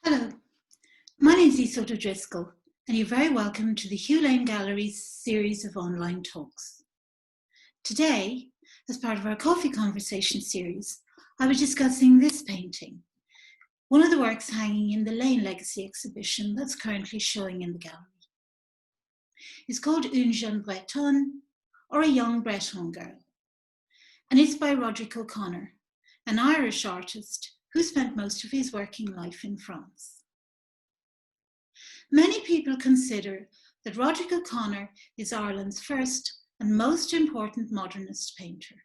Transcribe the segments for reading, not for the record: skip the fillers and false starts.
Hello, my name is Yseult O'Driscoll, and you're very welcome to the Hugh Lane Gallery's series of online talks. Today, as part of our coffee conversation series, I was discussing this painting, one of the works hanging in the Lane Legacy exhibition that's currently showing in the gallery. It's called Une Jeune Bretone, or A Young Breton Girl, and it's by Roderic O'Conor, an Irish artist who spent most of his working life in France. Many people consider that Roderic O'Conor is Ireland's first and most important modernist painter.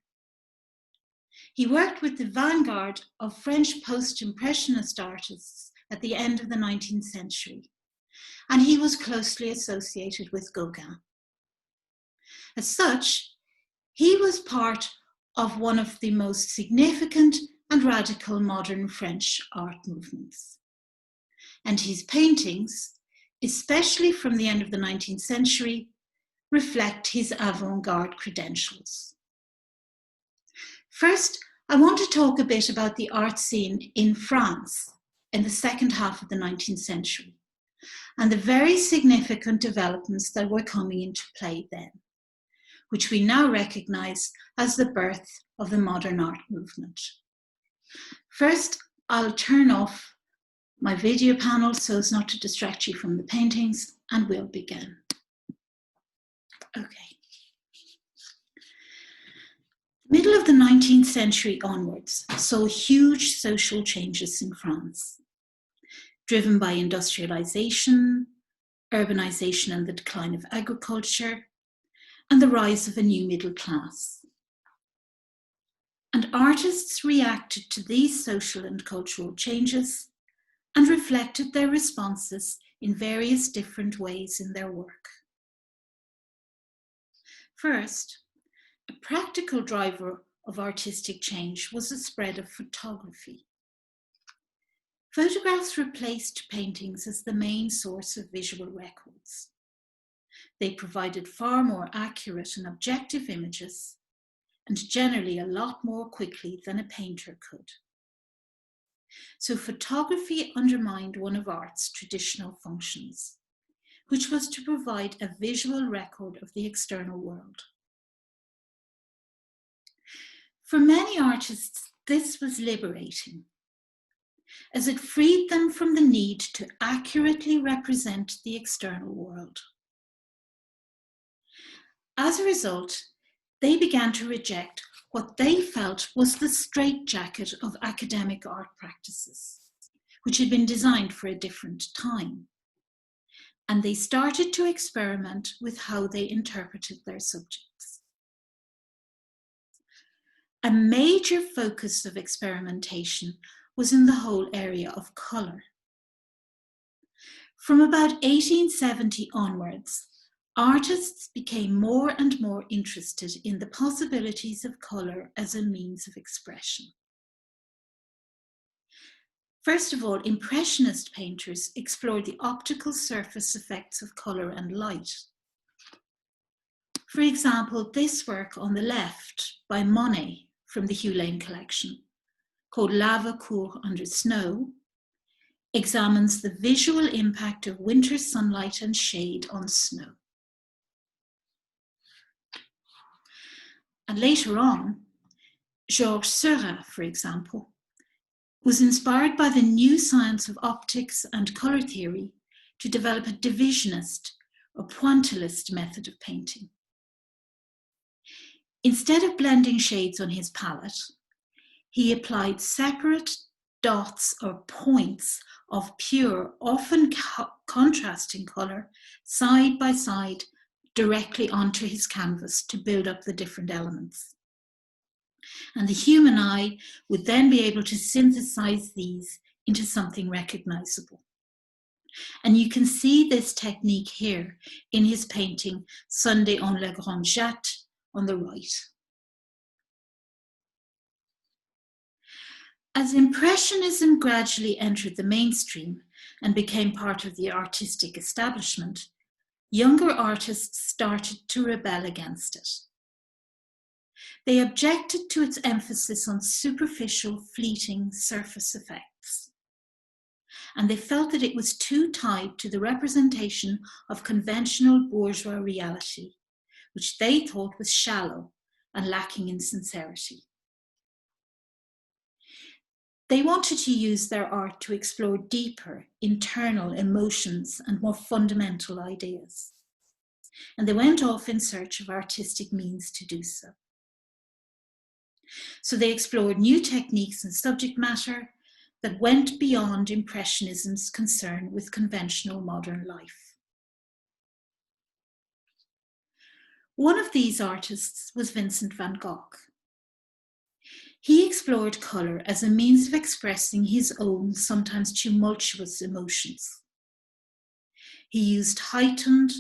He worked with the vanguard of French post-impressionist artists at the end of the 19th century, and he was closely associated with Gauguin. As such, he was part of one of the most significant and radical modern French art movements. And his paintings, especially from the end of the 19th century, reflect his avant-garde credentials. First, I want to talk a bit about the art scene in France in the second half of the 19th century and the very significant developments that were coming into play then, which we now recognize as the birth of the modern art movement. First, I'll turn off my video panel so as not to distract you from the paintings, and we'll begin. Okay. The middle of the 19th century onwards saw huge social changes in France, driven by industrialization, urbanization and the decline of agriculture, and the rise of a new middle class. And artists reacted to these social and cultural changes and reflected their responses in various different ways in their work. First, a practical driver of artistic change was the spread of photography. Photographs replaced paintings as the main source of visual records. They provided far more accurate and objective images, and generally a lot more quickly than a painter could. So photography undermined one of art's traditional functions, which was to provide a visual record of the external world. For many artists, this was liberating, as it freed them from the need to accurately represent the external world. As a result, they began to reject what they felt was the straitjacket of academic art practices, which had been designed for a different time. And they started to experiment with how they interpreted their subjects. A major focus of experimentation was in the whole area of colour. From about 1870 onwards, artists became more and more interested in the possibilities of colour as a means of expression. First of all, Impressionist painters explored the optical surface effects of colour and light. For example, this work on the left by Monet from the Hugh Lane collection, called Lava Court Under Snow, examines the visual impact of winter sunlight and shade on snow. And later on, Georges Seurat, for example, was inspired by the new science of optics and colour theory to develop a divisionist or pointillist method of painting. Instead of blending shades on his palette, he applied separate dots or points of pure, often contrasting colour, side by side, directly onto his canvas to build up the different elements. And the human eye would then be able to synthesize these into something recognizable. And you can see this technique here in his painting Sunday en la Grande Jatte on the right. As Impressionism gradually entered the mainstream and became part of the artistic establishment, younger artists started to rebel against it. They objected to its emphasis on superficial, fleeting surface effects. and they felt that it was too tied to the representation of conventional bourgeois reality, which they thought was shallow and lacking in sincerity. They wanted to use their art to explore deeper internal emotions and more fundamental ideas. And they went off in search of artistic means to do so. So they explored new techniques and subject matter that went beyond Impressionism's concern with conventional modern life. One of these artists was Vincent van Gogh. He explored colour as a means of expressing his own, sometimes tumultuous emotions. He used heightened,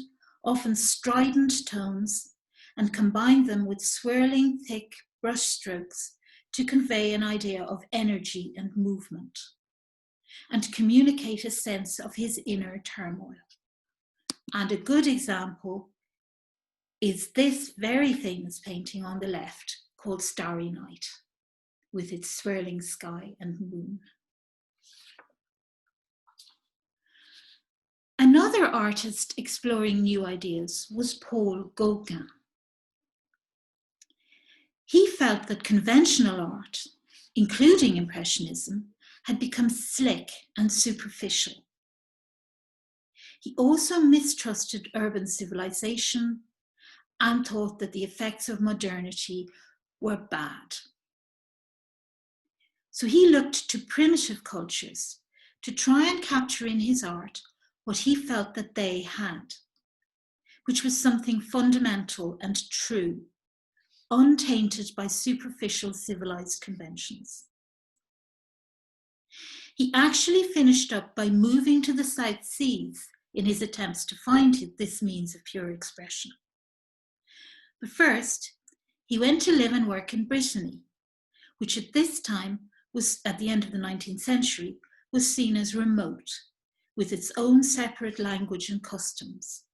often strident tones and combined them with swirling, thick brushstrokes to convey an idea of energy and movement and communicate a sense of his inner turmoil. And a good example is this very famous painting on the left called Starry Night, with its swirling sky and moon. Another artist exploring new ideas was Paul Gauguin. He felt that conventional art, including Impressionism, had become slick and superficial. He also mistrusted urban civilization and thought that the effects of modernity were bad. So he looked to primitive cultures to try and capture in his art what he felt that they had, which was something fundamental and true, untainted by superficial civilized conventions. He actually finished up by moving to the South Seas in his attempts to find this means of pure expression. But first, he went to live and work in Brittany, which at this time was, at the end of the 19th century, was seen as remote, with its own separate language and customs,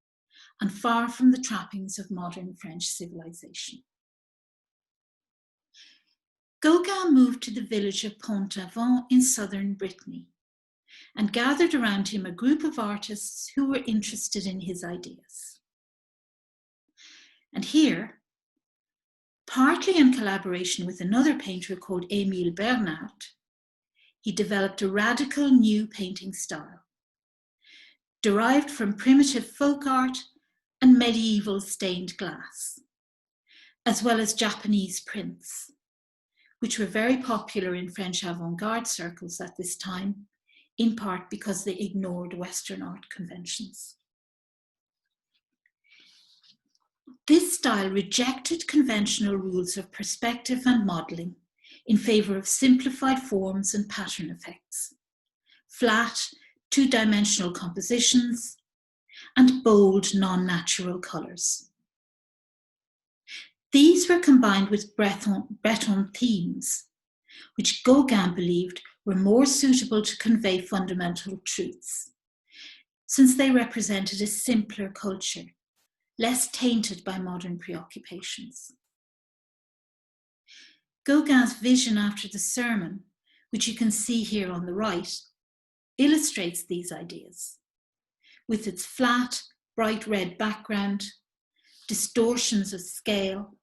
and far from the trappings of modern French civilization. Gauguin moved to the village of Pont-Aven in southern Brittany and gathered around him a group of artists who were interested in his ideas. And here, partly in collaboration with another painter called Émile Bernard, he developed a radical new painting style, derived from primitive folk art and medieval stained glass, as well as Japanese prints, which were very popular in French avant-garde circles at this time, in part because they ignored Western art conventions. This style rejected conventional rules of perspective and modelling in favour of simplified forms and pattern effects, flat, two-dimensional compositions, and bold, non-natural colours. These were combined with Breton themes, which Gauguin believed were more suitable to convey fundamental truths, since they represented a simpler culture, less tainted by modern preoccupations. Gauguin's vision after the sermon, which you can see here on the right, illustrates these ideas, with its flat, bright red background, distortions of scale,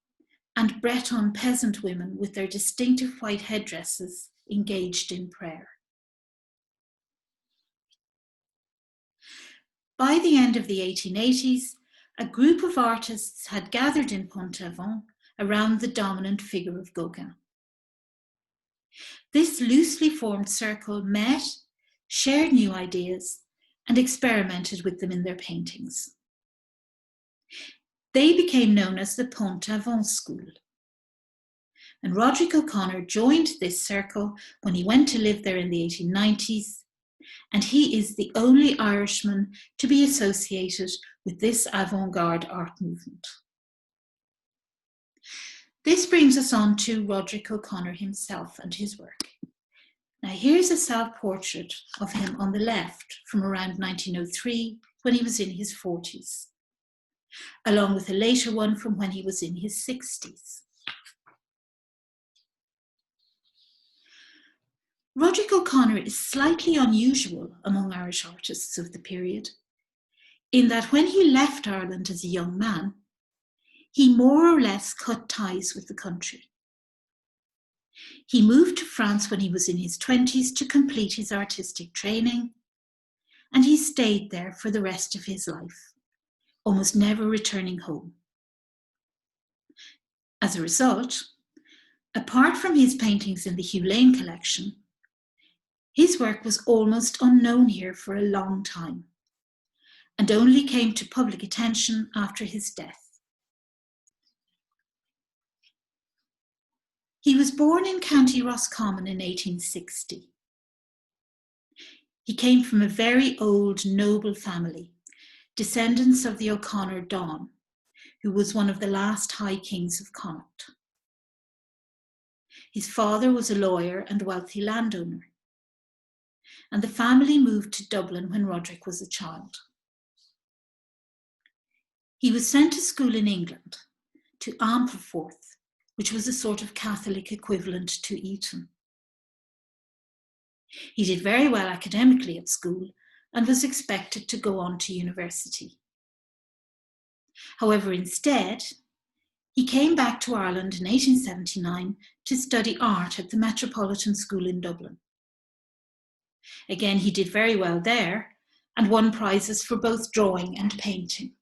and Breton peasant women with their distinctive white headdresses engaged in prayer. By the end of the 1880s, a group of artists had gathered in Pont-Aven around the dominant figure of Gauguin. This loosely formed circle met, shared new ideas, and experimented with them in their paintings. They became known as the Pont-Aven School. And Roderic O'Conor joined this circle when he went to live there in the 1890s, and he is the only Irishman to be associated with this avant-garde art movement. This brings us on to Roderic O'Conor himself and his work. Now here's a self-portrait of him on the left from around 1903 when he was in his 40s, along with a later one from when he was in his 60s. Roderic O'Conor is slightly unusual among Irish artists of the period, in that when he left Ireland as a young man, he more or less cut ties with the country. He moved to France when he was in his 20s to complete his artistic training, and he stayed there for the rest of his life, almost never returning home. As a result, apart from his paintings in the Hugh Lane collection, his work was almost unknown here for a long time, and only came to public attention after his death. He was born in County Roscommon in 1860. He came from a very old, noble family, descendants of the O'Conor Donn, who was one of the last High Kings of Connaught. His father was a lawyer and wealthy landowner, and the family moved to Dublin when Roderic was a child. He was sent to school in England, to Ampleforth, which was a sort of Catholic equivalent to Eton. He did very well academically at school and was expected to go on to university. However, instead, he came back to Ireland in 1879 to study art at the Metropolitan School in Dublin. Again, he did very well there and won prizes for both drawing and painting.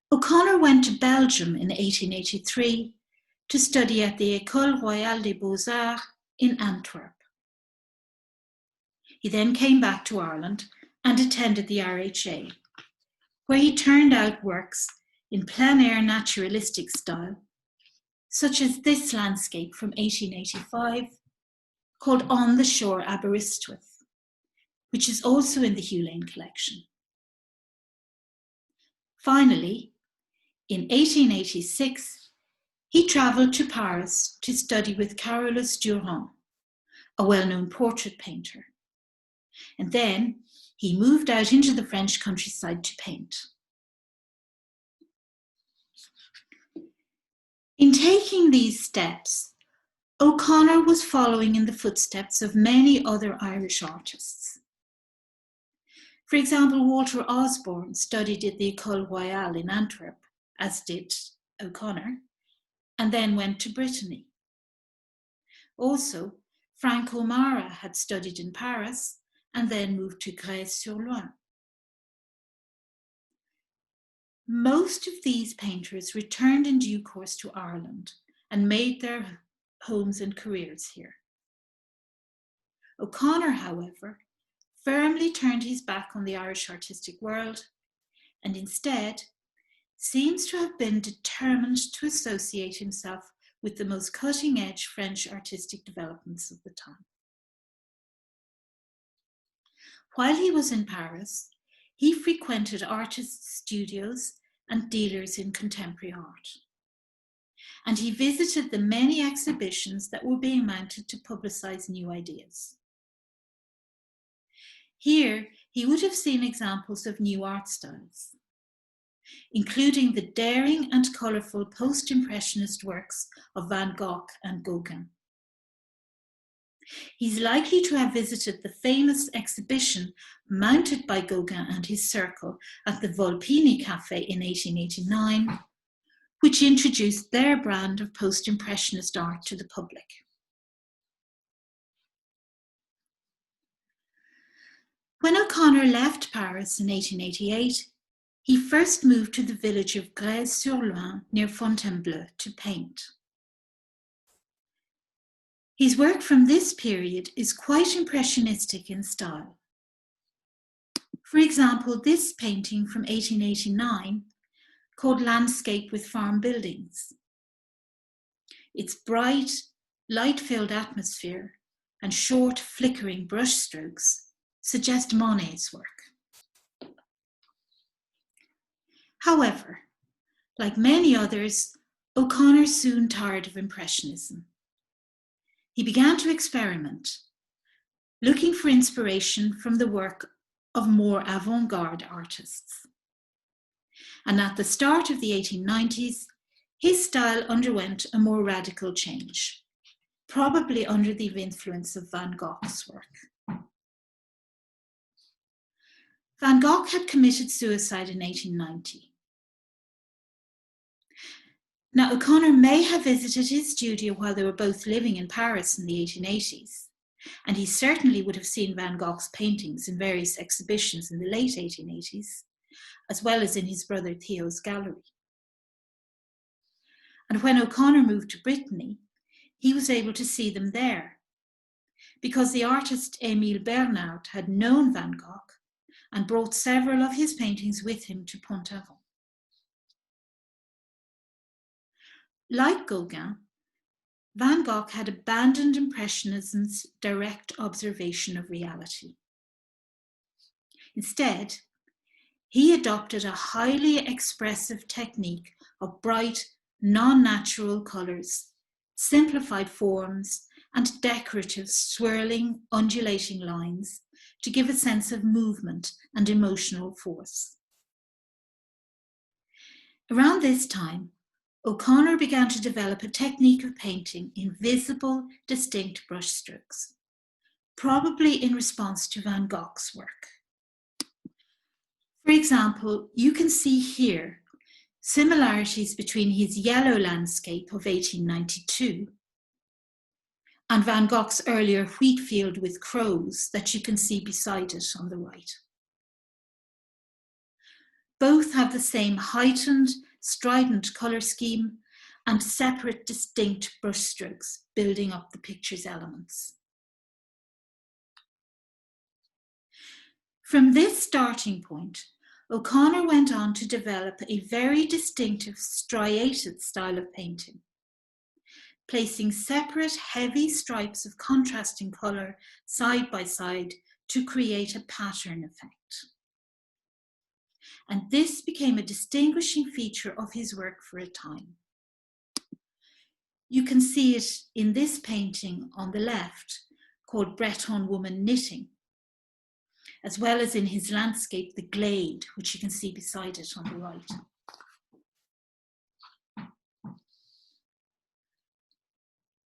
O'Conor went to Belgium in 1883 to study at the École Royale des Beaux-Arts in Antwerp. He then came back to Ireland and attended the RHA, where he turned out works in plein-air naturalistic style, such as this landscape from 1885, called On the Shore Aberystwyth, which is also in the Hugh Lane collection. Finally, in 1886, he travelled to Paris to study with Carolus Duran, a well-known portrait painter. And then he moved out into the French countryside to paint. In taking these steps, O'Conor was following in the footsteps of many other Irish artists. For example, Walter Osborne studied at the École Royale in Antwerp, as did O'Conor, and then went to Brittany. Also, Frank O'Mara had studied in Paris and then moved to Grèce-sur-Loing. Most of these painters returned in due course to Ireland and made their homes and careers here. O'Conor, however, firmly turned his back on the Irish artistic world and instead seems to have been determined to associate himself with the most cutting-edge French artistic developments of the time. While he was in Paris, he frequented artists' studios and dealers in contemporary art. And he visited the many exhibitions that were being mounted to publicize new ideas. Here, he would have seen examples of new art styles, including the daring and colourful post-impressionist works of Van Gogh and Gauguin. He's likely to have visited the famous exhibition mounted by Gauguin and his circle at the Volpini Café in 1889, which introduced their brand of post-impressionist art to the public. When O'Conor left Paris in 1888, he first moved to the village of Grèce-sur-Loing near Fontainebleau to paint. His work from this period is quite impressionistic in style. For example, this painting from 1889 called Landscape with Farm Buildings. Its bright, light-filled atmosphere and short, flickering brushstrokes suggest Monet's work. However, like many others, O'Conor soon tired of Impressionism. He began to experiment, looking for inspiration from the work of more avant-garde artists. And at the start of the 1890s, his style underwent a more radical change. probably under the influence of Van Gogh's work. Van Gogh had committed suicide in 1890. Now, O'Conor may have visited his studio while they were both living in Paris in the 1880s, and he certainly would have seen Van Gogh's paintings in various exhibitions in the late 1880s, as well as in his brother Theo's gallery. And when O'Conor moved to Brittany, he was able to see them there, because the artist Émile Bernard had known Van Gogh and brought several of his paintings with him to Pont-Aven. Like Gauguin, Van Gogh had abandoned Impressionism's direct observation of reality. Instead, he adopted a highly expressive technique of bright, non-natural colours, simplified forms, and decorative, swirling, undulating lines to give a sense of movement and emotional force. Around this time, O'Conor began to develop a technique of painting in visible, distinct brushstrokes, probably in response to Van Gogh's work. For example, you can see here similarities between his yellow landscape of 1892 and Van Gogh's earlier wheat field with crows that you can see beside it on the right. Both have the same heightened, strident colour scheme and separate, distinct brushstrokes building up the picture's elements. From this starting point, O'Conor went on to develop a very distinctive striated style of painting, placing separate heavy stripes of contrasting colour side by side to create a pattern effect. And this became a distinguishing feature of his work for a time. You can see it in this painting on the left, called Breton Woman Knitting, as well as in his landscape, The Glade, which you can see beside it on the right.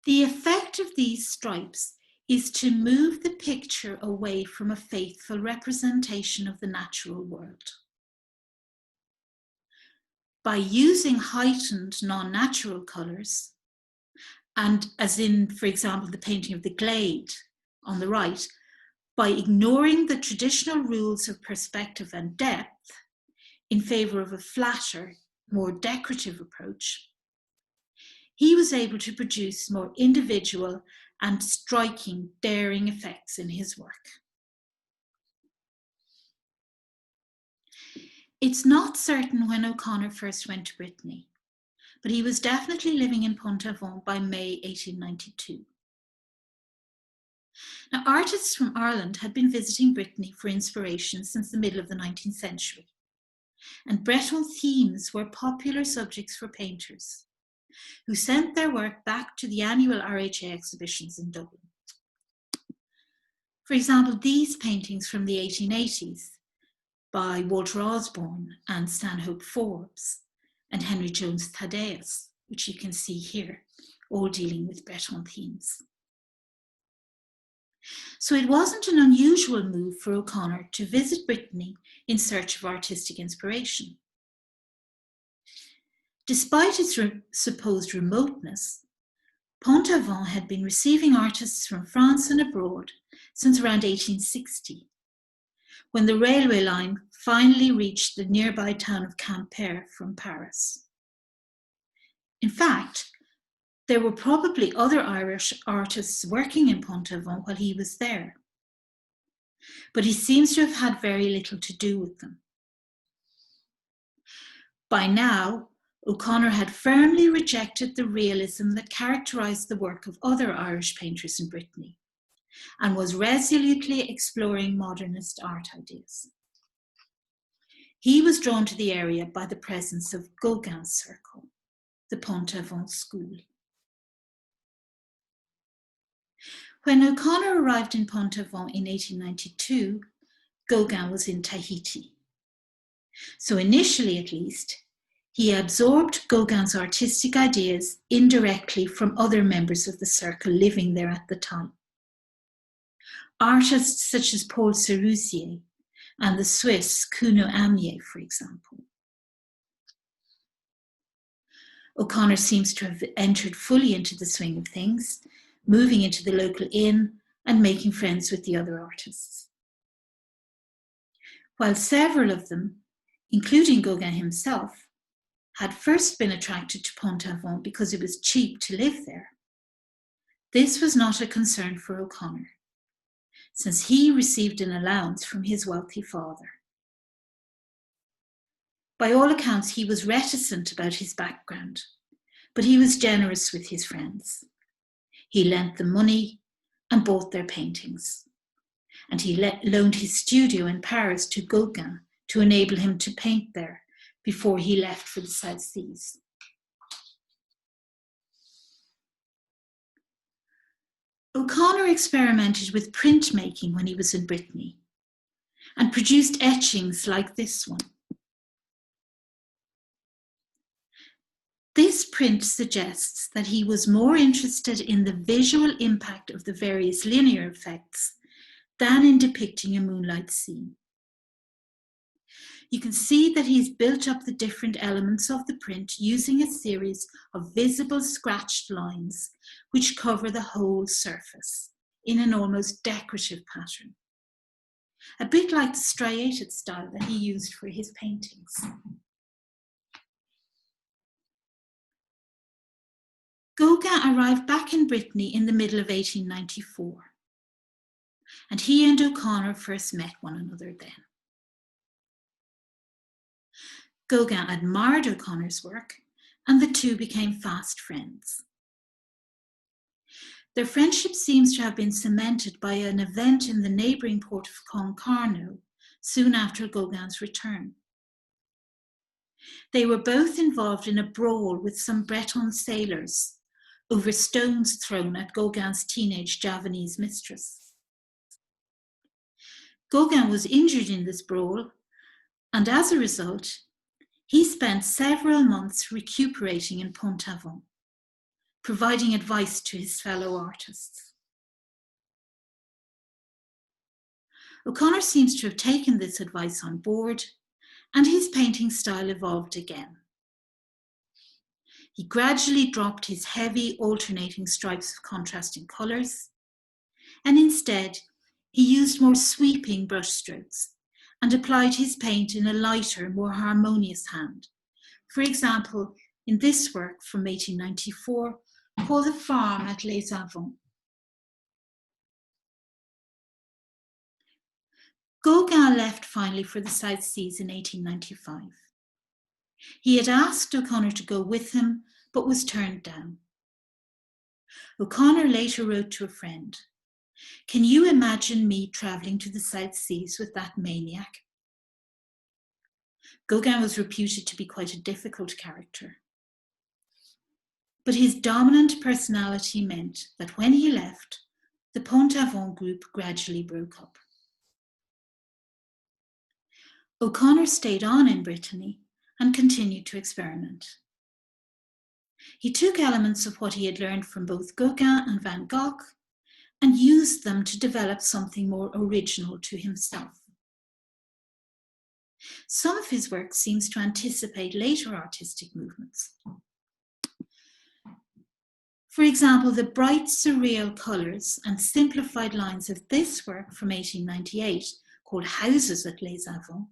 The effect of these stripes is to move the picture away from a faithful representation of the natural world. By using heightened non-natural colours, and as in, for example, the painting of The Glade on the right, by ignoring the traditional rules of perspective and depth in favour of a flatter, more decorative approach, he was able to produce more individual and striking, daring effects in his work. It's not certain when O'Conor first went to Brittany, but he was definitely living in Pont-Aven by May 1892. Now, artists from Ireland had been visiting Brittany for inspiration since the middle of the 19th century, and Breton themes were popular subjects for painters, who sent their work back to the annual RHA exhibitions in Dublin. For example, these paintings from the 1880s by Walter Osborne and Stanhope Forbes and Henry Jones Thaddeus, which you can see here, all dealing with Breton themes. So it wasn't an unusual move for O'Conor to visit Brittany in search of artistic inspiration. Despite its supposed remoteness, Pont-Aven had been receiving artists from France and abroad since around 1860, when the railway line finally reached the nearby town of Quimper from Paris. In fact, there were probably other Irish artists working in Pont-Aven while he was there, but he seems to have had very little to do with them. By now, O'Conor had firmly rejected the realism that characterised the work of other Irish painters in Brittany, and was resolutely exploring modernist art ideas. He was drawn to the area by the presence of Gauguin's circle, the Pont-Aven school. When O'Conor arrived in Pont-Aven in 1892, Gauguin was in Tahiti. So initially, at least, He absorbed Gauguin's artistic ideas indirectly from other members of the circle living there at the time. Artists such as Paul Serusier and the Swiss Kuno Amier, for example. O'Conor seems to have entered fully into the swing of things, moving into the local inn and making friends with the other artists. While several of them, including Gauguin himself, had first been attracted to Pont-Aven because it was cheap to live there, this was not a concern for O'Conor, since he received an allowance from his wealthy father. By all accounts, he was reticent about his background, but he was generous with his friends. He lent them money and bought their paintings. And he loaned his studio in Paris to Gauguin to enable him to paint there before he left for the South Seas. O'Conor experimented with printmaking when he was in Brittany and produced etchings like this one. This print suggests that he was more interested in the visual impact of the various linear effects than in depicting a moonlight scene. You can see that he's built up the different elements of the print using a series of visible scratched lines which cover the whole surface in an almost decorative pattern, a bit like the striated style that he used for his paintings. Gauguin arrived back in Brittany in the middle of 1894, and he and O'Conor first met one another then. Gauguin admired O'Conor's work, and the two became fast friends. Their friendship seems to have been cemented by an event in the neighbouring port of Concarneau soon after Gauguin's return. They were both involved in a brawl with some Breton sailors over stones thrown at Gauguin's teenage Javanese mistress. Gauguin was injured in this brawl, and as a result, he spent several months recuperating in Pont-Aven, providing advice to his fellow artists. O'Conor seems to have taken this advice on board, and his painting style evolved again. He gradually dropped his heavy alternating stripes of contrasting colours, and instead he used more sweeping brushstrokes and applied his paint in a lighter, more harmonious hand. For example, in this work from 1894, called The Farm at Les Avants. Gauguin left finally for the South Seas in 1895. He had asked O'Conor to go with him, but was turned down. O'Conor later wrote to a friend, "Can you imagine me travelling to the South Seas with that maniac?" Gauguin was reputed to be quite a difficult character. But his dominant personality meant that when he left, the Pont-Aven group gradually broke up. O'Conor stayed on in Brittany and continued to experiment. He took elements of what he had learned from both Gauguin and Van Gogh and used them to develop something more original to himself. Some of his work seems to anticipate later artistic movements. For example, the bright surreal colours and simplified lines of this work from 1898, called Houses at Les Avants,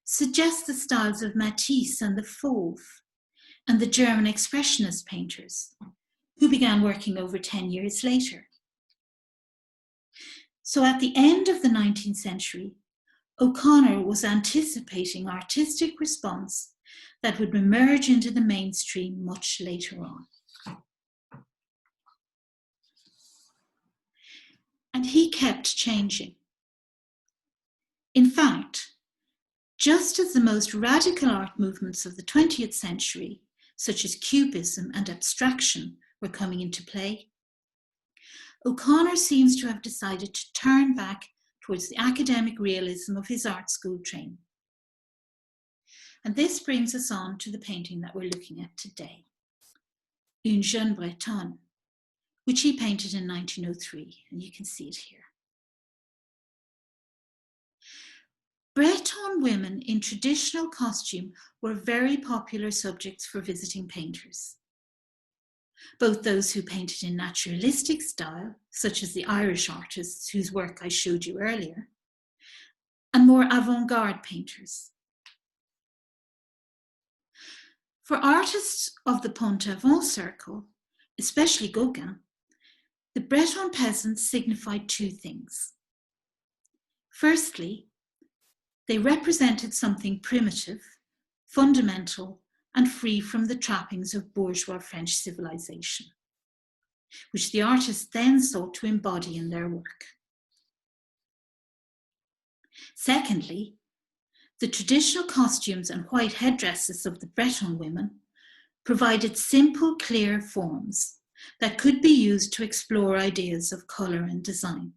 suggest the styles of Matisse and the Fauve and the German expressionist painters, who began working over 10 years later. So at the end of the 19th century, O'Conor was anticipating artistic response that would emerge into the mainstream much later on. And he kept changing. In fact, just as the most radical art movements of the 20th century, such as Cubism and abstraction, were coming into play, O'Conor seems to have decided to turn back towards the academic realism of his art school training. And this brings us on to the painting that we're looking at today, Une Jeune Bretone, which he painted in 1903, and you can see it here. Breton women in traditional costume were very popular subjects for visiting painters. Both those who painted in naturalistic style, such as the Irish artists whose work I showed you earlier, and more avant-garde painters. For artists of the Pont-Aven circle, especially Gauguin, the Breton peasants signified two things. Firstly, they represented something primitive, fundamental, and free from the trappings of bourgeois French civilization, which the artists then sought to embody in their work. Secondly, the traditional costumes and white headdresses of the Breton women provided simple, clear forms that could be used to explore ideas of colour and design.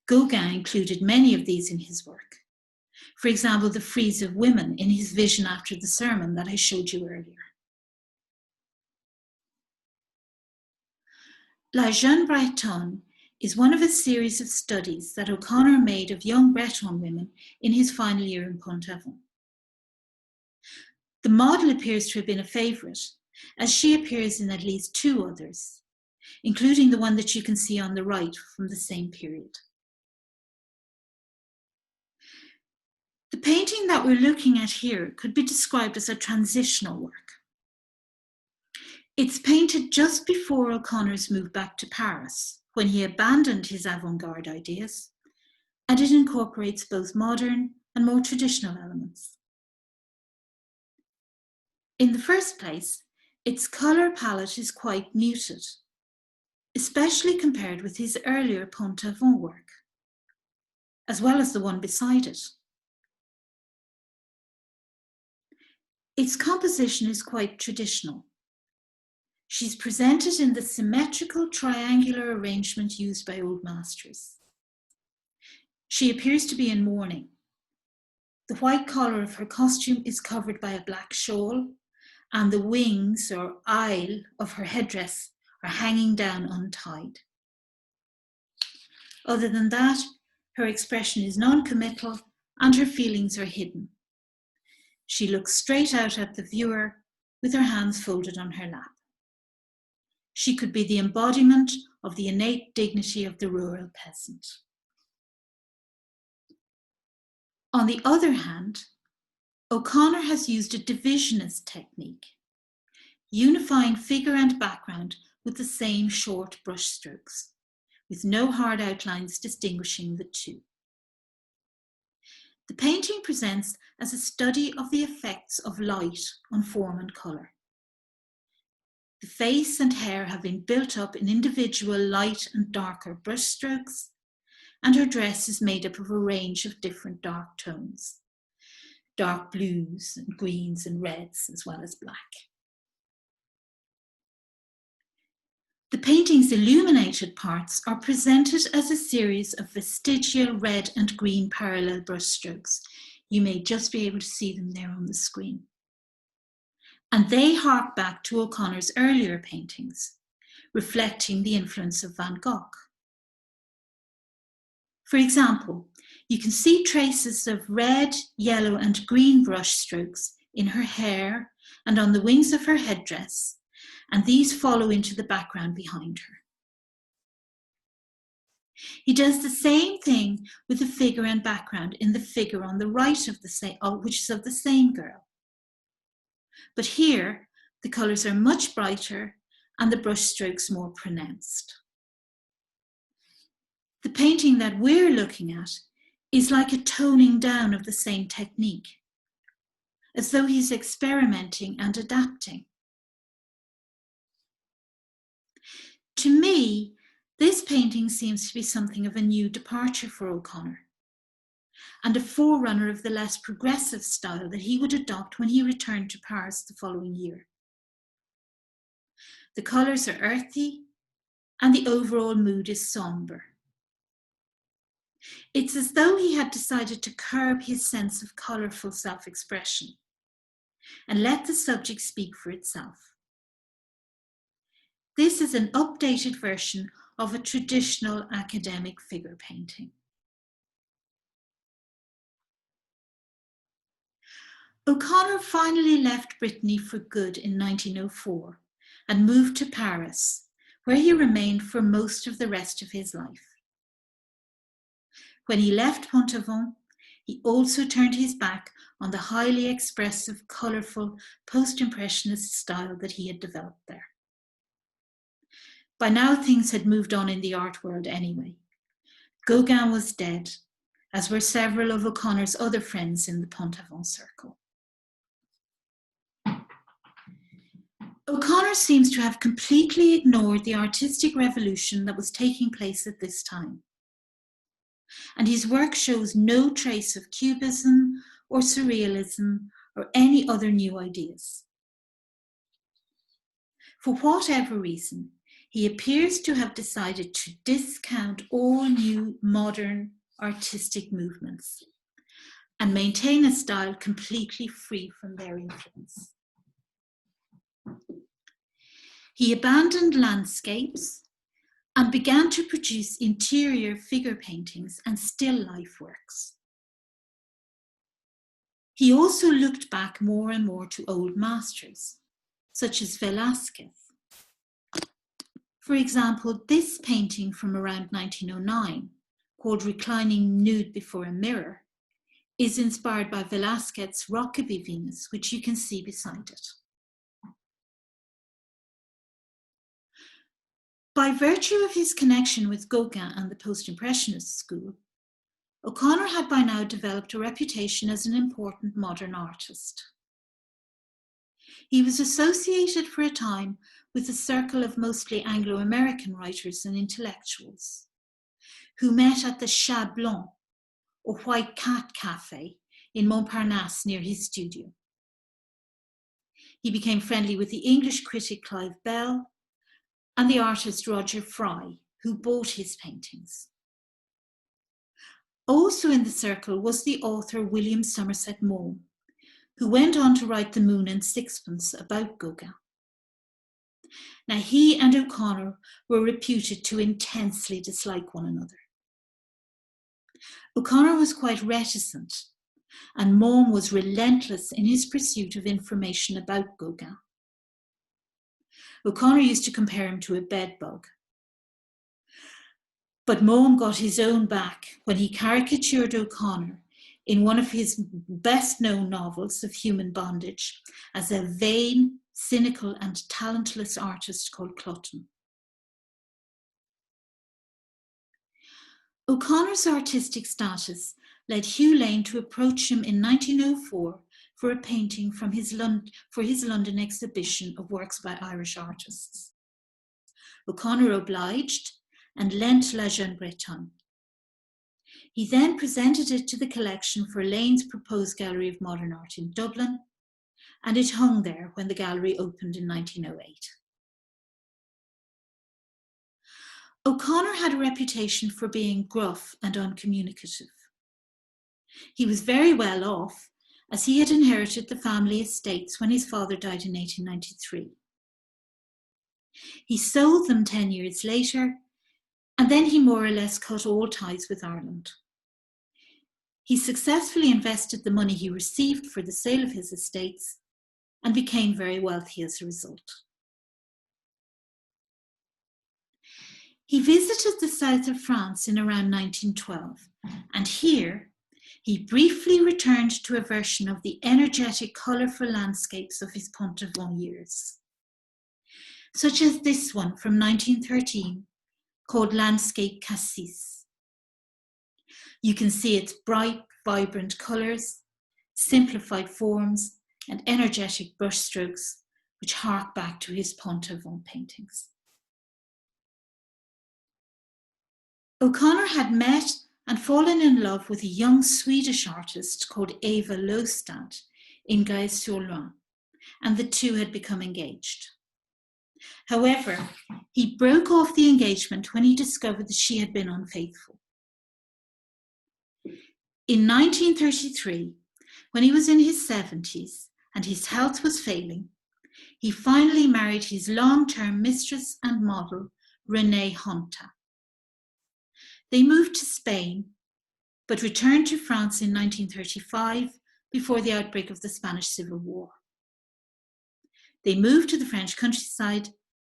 Gauguin included many of these in his work. For example, the frieze of women in his vision after the sermon that I showed you earlier. La Jeune Bretone is one of a series of studies that O'Conor made of young Breton women in his final year in Pont-Aven. The model appears to have been a favourite, as she appears in at least two others, including the one that you can see on the right from the same period. The painting that we're looking at here could be described as a transitional work. It's painted just before O'Connor's move back to Paris, when he abandoned his avant-garde ideas, and it incorporates both modern and more traditional elements. In the first place, its colour palette is quite muted, especially compared with his earlier Pont-Aven work, as well as the one beside it. Its composition is quite traditional. She's presented in the symmetrical triangular arrangement used by old masters. She appears to be in mourning. The white collar of her costume is covered by a black shawl, and the wings or aile of her headdress are hanging down untied. Other than that, her expression is non-committal and her feelings are hidden. She looks straight out at the viewer with her hands folded on her lap. She could be the embodiment of the innate dignity of the rural peasant. On the other hand, O'Conor has used a divisionist technique, unifying figure and background with the same short brushstrokes, with no hard outlines distinguishing the two. The painting presents as a study of the effects of light on form and colour. The face and hair have been built up in individual light and darker brushstrokes, and her dress is made up of a range of different dark tones, dark blues and greens and reds, as well as black. The painting's illuminated parts are presented as a series of vestigial red and green parallel brushstrokes. You may just be able to see them there on the screen. And they hark back to O'Connor's earlier paintings, reflecting the influence of Van Gogh. For example, you can see traces of red, yellow, and green brushstrokes in her hair and on the wings of her headdress, and these follow into the background behind her. He does the same thing with the figure and background in the figure on the right of the same, which is of the same girl. But here, the colours are much brighter and the brushstrokes more pronounced. The painting that we're looking at is like a toning down of the same technique, as though he's experimenting and adapting. To me, this painting seems to be something of a new departure for O'Conor, and a forerunner of the less progressive style that he would adopt when he returned to Paris the following year. The colours are earthy, and the overall mood is sombre. It's as though he had decided to curb his sense of colourful self-expression and let the subject speak for itself. This is an updated version of a traditional academic figure painting. O'Conor finally left Brittany for good in 1904 and moved to Paris, where he remained for most of the rest of his life. When he left Pont-Aven, he also turned his back on the highly expressive, colourful, post-impressionist style that he had developed there. By now, things had moved on in the art world anyway. Gauguin was dead, as were several of O'Conor's other friends in the Pont-Aven circle. O'Conor seems to have completely ignored the artistic revolution that was taking place at this time. And his work shows no trace of Cubism or Surrealism or any other new ideas. For whatever reason, he appears to have decided to discount all new modern artistic movements and maintain a style completely free from their influence. He abandoned landscapes and began to produce interior figure paintings and still life works. He also looked back more and more to old masters, such as Velázquez. For example, this painting from around 1909, called Reclining Nude Before a Mirror, is inspired by Velázquez's Rockaby Venus, which you can see beside it. By virtue of his connection with Gauguin and the post-impressionist school, O'Conor had by now developed a reputation as an important modern artist. He was associated for a time with a circle of mostly Anglo-American writers and intellectuals who met at the Chat Blanc, or White Cat Cafe, in Montparnasse near his studio. He became friendly with the English critic Clive Bell and the artist Roger Fry, who bought his paintings. Also in the circle was the author William Somerset Maugham, who went on to write The Moon and Sixpence about Gauguin. Now, he and O'Conor were reputed to intensely dislike one another. O'Conor was quite reticent, and Maugham was relentless in his pursuit of information about Gauguin. O'Conor used to compare him to a bedbug. But Maugham got his own back when he caricatured O'Conor in one of his best-known novels of human bondage as a vain, cynical and talentless artist called Clutton. O'Conor's artistic status led Hugh Lane to approach him in 1904 for a painting from his London exhibition of works by Irish artists. O'Conor obliged and lent La Jeune Bretone. He then presented it to the collection for Lane's proposed Gallery of Modern Art in Dublin, and it hung there when the gallery opened in 1908. O'Conor had a reputation for being gruff and uncommunicative. He was very well off, as he had inherited the family estates when his father died in 1893. He sold them 10 years later, and then he more or less cut all ties with Ireland. He successfully invested the money he received for the sale of his estates and became very wealthy as a result. He visited the south of France in around 1912, and here he briefly returned to a version of the energetic, colourful landscapes of his Pont-Aven years, such as this one from 1913 called Landscape Cassis. You can see its bright, vibrant colours, simplified forms, and energetic brushstrokes, which hark back to his Pont-Aven paintings. O'Conor had met and fallen in love with a young Swedish artist called Eva Lostad in Gaulle-sur-Loing, and the two had become engaged. However, he broke off the engagement when he discovered that she had been unfaithful. In 1933, when he was in his 70s and his health was failing, he finally married his long-term mistress and model, Renée Honta. They moved to Spain, but returned to France in 1935 before the outbreak of the Spanish Civil War. They moved to the French countryside,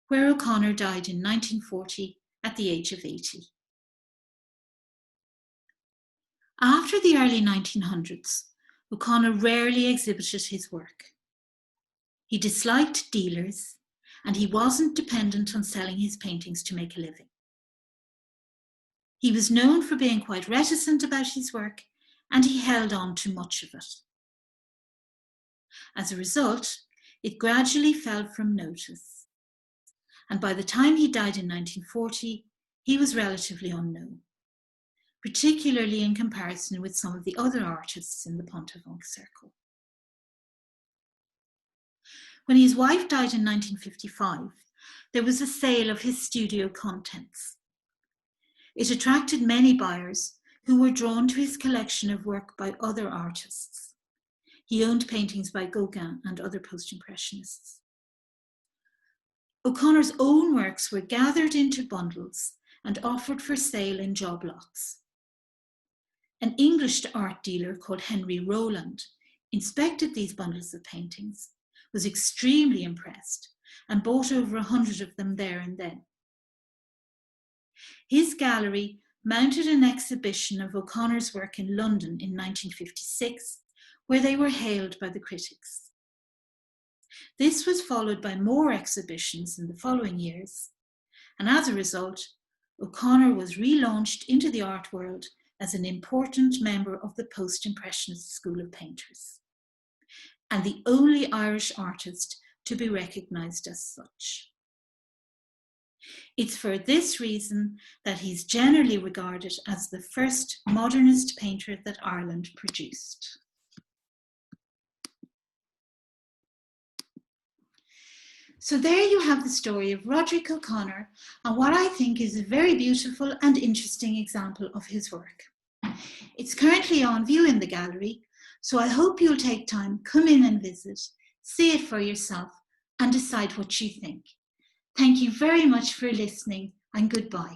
where O'Conor died in 1940 at the age of 80. After the early 1900s, O'Conor rarely exhibited his work. He disliked dealers, and he wasn't dependent on selling his paintings to make a living. He was known for being quite reticent about his work, and he held on to much of it. As a result, it gradually fell from notice, and by the time he died in 1940, he was relatively unknown, particularly in comparison with some of the other artists in the Pont-Aven circle. When his wife died in 1955, there was a sale of his studio contents. It attracted many buyers who were drawn to his collection of work by other artists. He owned paintings by Gauguin and other post-impressionists. O'Conor's own works were gathered into bundles and offered for sale in job lots. An English art dealer called Henry Rowland inspected these bundles of paintings, was extremely impressed, and bought over 100 of them there and then. His gallery mounted an exhibition of O'Conor's work in London in 1956, where they were hailed by the critics. This was followed by more exhibitions in the following years, and as a result, O'Conor was relaunched into the art world as an important member of the post-impressionist school of painters, and the only Irish artist to be recognised as such. It's for this reason that he's generally regarded as the first modernist painter that Ireland produced. So there you have the story of Roderic O'Conor and what I think is a very beautiful and interesting example of his work. It's currently on view in the gallery, so I hope you'll take time, come in and visit, see it for yourself, and decide what you think. Thank you very much for listening, and goodbye.